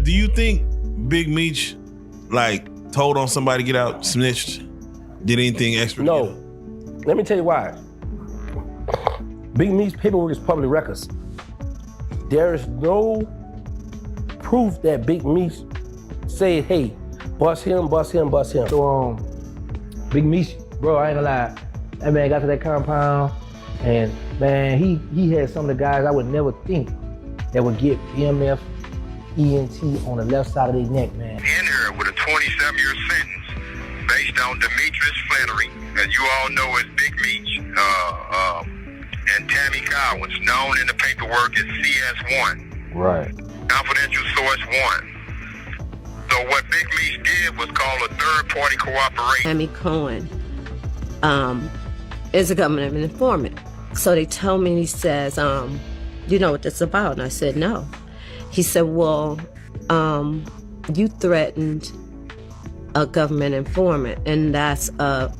you think Big Meech like told on somebody to get out, snitched, did anything extra? No. Let me tell you why. Big Meech's paperwork is public records. There is no proof that Big Meech said, hey, bust him, bust him, bust him. So Big Meech, bro, I ain't gonna lie. That man got to that compound and man, he had some of the guys I would never think that would get BMF, ENT on the left side of their neck, man. In here with a 27-year sentence based on Demetrius Flannery, as you all know as Big Meech, and Tammy Cowens, known in the paperwork as CS1. Right. Confidential source 1. So what Big Meech did was call a third-party cooperation. Tammy Cowens is a government informant. So they told me, he says, you know what this is about? And I said, no. He said, well, you threatened a government informant, and that's a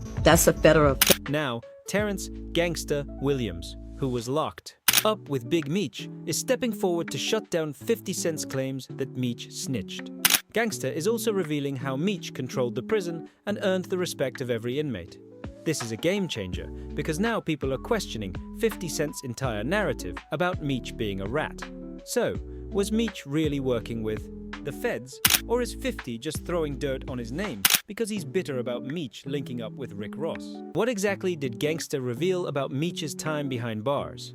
federal. Now, Terrance Gangsta Williams, who was locked up with Big Meech, is stepping forward to shut down 50 Cent's claims that Meech snitched. Gangsta is also revealing how Meech controlled the prison and earned the respect of every inmate. This is a game changer, because now people are questioning 50 Cent's entire narrative about Meech being a rat. So, was Meech really working with the feds, or is 50 just throwing dirt on his name because he's bitter about Meech linking up with Rick Ross? What exactly did Gangsta reveal about Meech's time behind bars?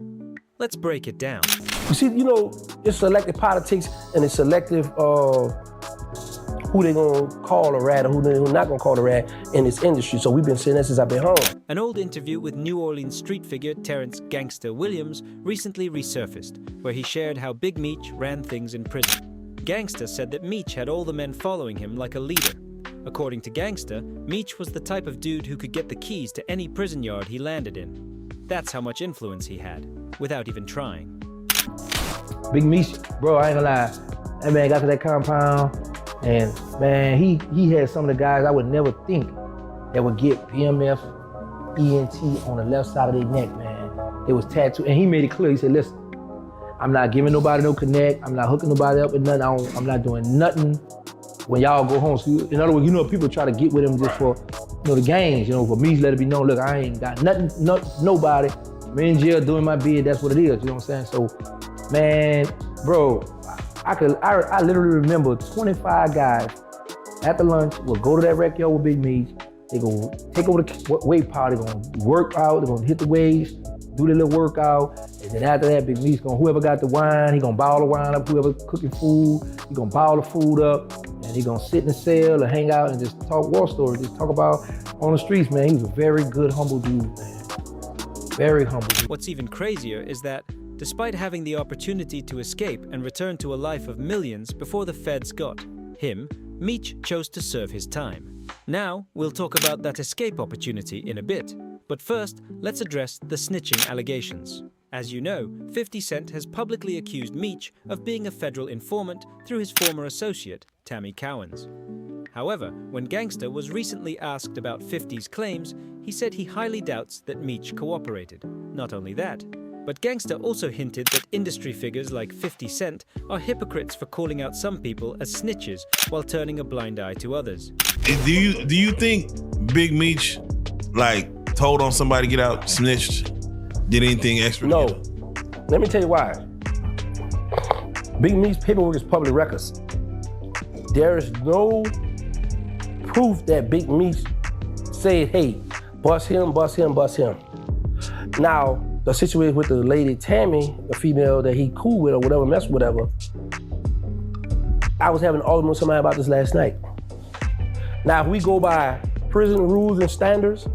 Let's break it down. You see, you know, it's selective politics and it's selective who they gonna call a rat or who they not gonna call a rat in this industry. So we've been saying that since I've been home. An old interview with New Orleans street figure Terrance Gangsta Williams recently resurfaced, where he shared how Big Meech ran things in prison. Gangsta said that Meech had all the men following him like a leader. According to Gangsta, Meech was the type of dude who could get the keys to any prison yard he landed in. That's how much influence he had, without even trying. Big Meech, bro, I ain't gonna lie. That man got to that compound and man, he had some of the guys I would never think that would get BMF, ENT on the left side of their neck, man. It was tattooed, and he made it clear, he said, listen, I'm not giving nobody no connect. I'm not hooking nobody up with nothing. I'm not doing nothing when y'all go home. So in other words, you know, people try to get with him just for, you know, the games. You know, for me, let it be known, look, I ain't got nothing, nobody. I'm in jail doing my bid. That's what it is. You know what I'm saying? So, man, bro, I literally remember 25 guys after lunch will go to that rec yard with Big Meech. They go take over the weight pile. They're gonna work out. They're gonna hit the weights, do their little workout, and then after that, Big Meech whoever got the wine, he gonna bottle the wine up. Whoever cooking food, he gonna bottle the food up, and he gonna sit in the cell or hang out and just talk war stories, just talk about on the streets, man. He was a very good, humble dude, man. Very humble dude. What's even crazier is that, despite having the opportunity to escape and return to a life of millions before the feds got him, Meech chose to serve his time. Now, we'll talk about that escape opportunity in a bit. But first, let's address the snitching allegations. As you know, 50 Cent has publicly accused Meech of being a federal informant through his former associate, Tammy Cowens. However, when Gangsta was recently asked about 50's claims, he said he highly doubts that Meech cooperated. Not only that, but Gangsta also hinted that industry figures like 50 Cent are hypocrites for calling out some people as snitches while turning a blind eye to others. Do you think Big Meech like told on somebody to get out, snitched, did anything extra? No. Let me tell you why. Big Meech's paperwork is public records. There is no proof that Big Meech said, hey, bust him, bust him, bust him. Now, the situation with the lady Tammy, the female that he cool with or whatever, mess with whatever, I was having an argument with somebody about this last night. Now, if we go by prison rules and standards,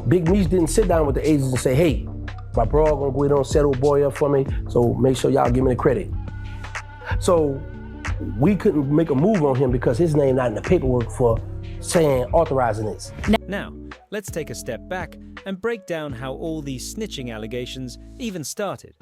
Big Meech didn't sit down with the agents and say, hey, my bro gonna go ahead and settle a boy up for me, so make sure y'all give me the credit. So we couldn't make a move on him because his name not in the paperwork for saying, authorizing this. Now, let's take a step back and break down how all these snitching allegations even started.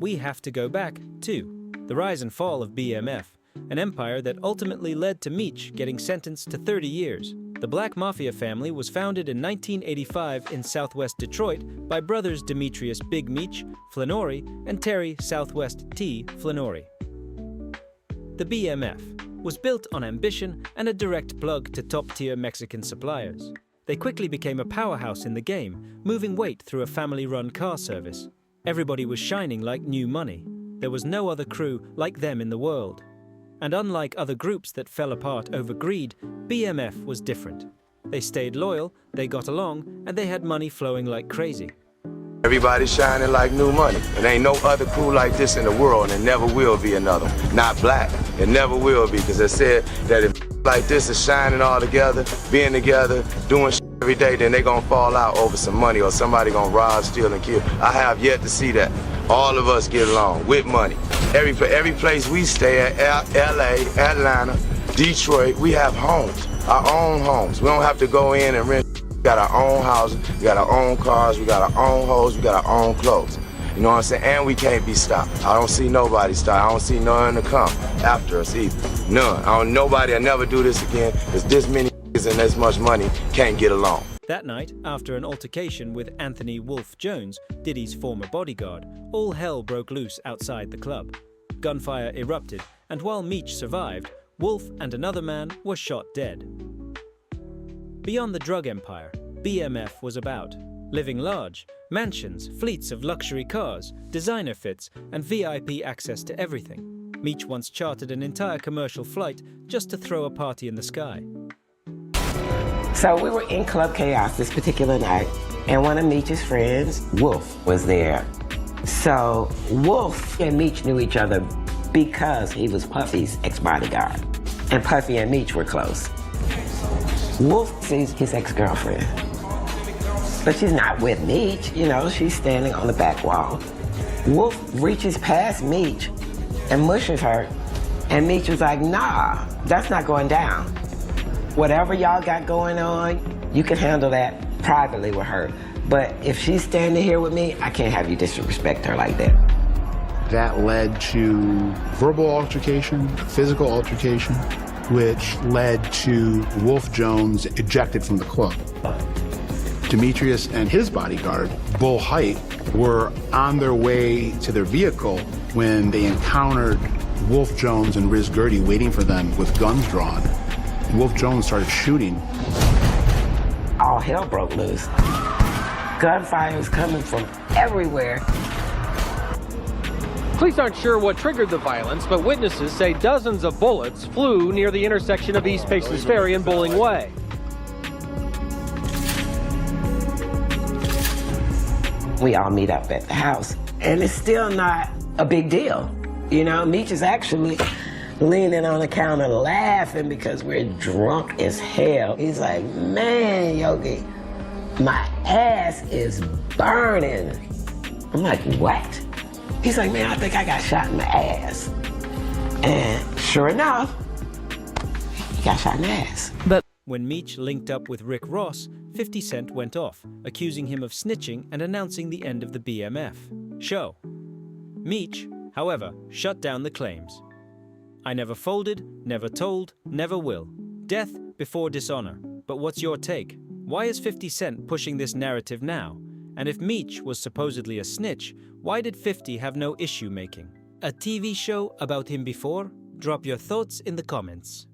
We have to go back to the rise and fall of BMF, an empire that ultimately led to Meech getting sentenced to 30 years. The Black Mafia family was founded in 1985 in Southwest Detroit by brothers Demetrius Big Meech Flannery and Terry Southwest T Flannery. the BMF, was built on ambition and a direct plug to top-tier Mexican suppliers. They quickly became a powerhouse in the game, moving weight through a family-run car service. Everybody was shining like new money. There was no other crew like them in the world. And unlike other groups that fell apart over greed, BMF was different. They stayed loyal, they got along, and they had money flowing like crazy. Everybody's shining like new money. There ain't no other crew like this in the world, and there never will be another one. Not black, it never will be, because they said that if like this is shining all together, being together, doing shit every day, then they gonna fall out over some money or somebody gonna rob, steal, and kill. I have yet to see that. All of us get along with money. Every place we stay at, LA, Atlanta, Detroit, we have homes, our own homes. We don't have to go in and rent. We got our own houses, we got our own cars, we got our own hoes, we got our own clothes. You know what I'm saying? And we can't be stopped. I don't see nobody stop. I don't see none to come after us either. None. Nobody will never do this again, because this many niggas and this much money can't get along. That night, after an altercation with Anthony Wolf Jones, Diddy's former bodyguard, all hell broke loose outside the club. Gunfire erupted, and while Meech survived, Wolf and another man were shot dead. Beyond the drug empire, BMF was about living large, mansions, fleets of luxury cars, designer fits, and VIP access to everything. Meech once chartered an entire commercial flight just to throw a party in the sky. So we were in Club Chaos this particular night, and one of Meech's friends, Wolf, was there. So Wolf and Meech knew each other because he was Puffy's ex-bodyguard, and Puffy and Meech were close. Wolf sees his ex-girlfriend, but she's not with Meech, you know, she's standing on the back wall. Wolf reaches past Meech and mushes her, and Meech was like, nah, that's not going down. Whatever y'all got going on, you can handle that privately with her. But if she's standing here with me, I can't have you disrespect her like that. That led to verbal altercation, physical altercation, which led to Wolf Jones ejected from the club. Demetrius and his bodyguard, Bull Height, were on their way to their vehicle when they encountered Wolf Jones and Riz Gertie waiting for them with guns drawn. Wolf Jones started shooting. All hell broke loose. Gunfire was coming from everywhere. Police aren't sure what triggered the violence, but witnesses say dozens of bullets flew near the intersection of East Paces Ferry and Bowling Way. We all meet up at the house, and it's still not a big deal. You know, Meech is actually leaning on the counter laughing because we're drunk as hell. He's like, man, Yogi, my ass is burning. I'm like, what? He's like, man, I think I got shot in the ass. And sure enough, he got shot in the ass. But when Meech linked up with Rick Ross, 50 Cent went off, accusing him of snitching and announcing the end of the BMF show. Meech, however, shut down the claims. I never folded, never told, never will. Death before dishonor. But what's your take? Why is 50 Cent pushing this narrative now? And if Meech was supposedly a snitch, why did 50 have no issue making a TV show about him before? Drop your thoughts in the comments.